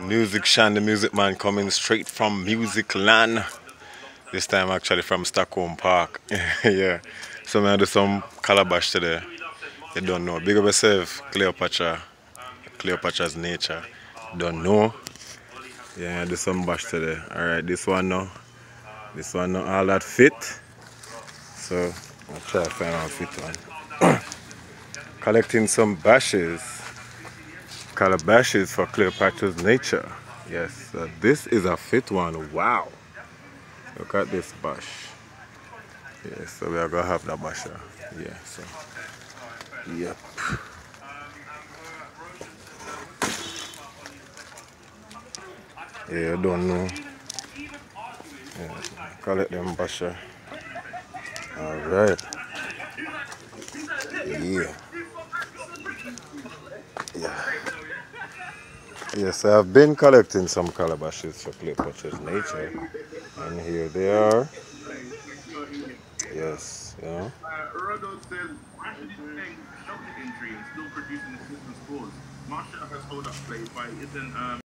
Music Shan, the music man, coming straight from Music Land. This time actually from Stockholm Park. Yeah. So I do some Calabash today. You don't know. Big up yourself, Cleopatra. Cleopatra's nature. Don't know. Yeah, I do some bash today. Alright, this one now. This one not all that fit. So I'll try to find one fit one. Collecting some bashes. Calabashes for Cleopatra's nature. Yes, this is a fit one. Wow. Look at this bash. Yeah, so we are gonna have that bash. Yeah, so yep. Yeah, I don't know. Yeah, collect them basher. Alright. Yeah. Yeah. Yes, I've been collecting some calabashes for Cleopatra's nature. And here they are. Yes, you know. Rodo says, why should he take shopping entry and still producing the system scores? Marsha has hold up play, but it isn't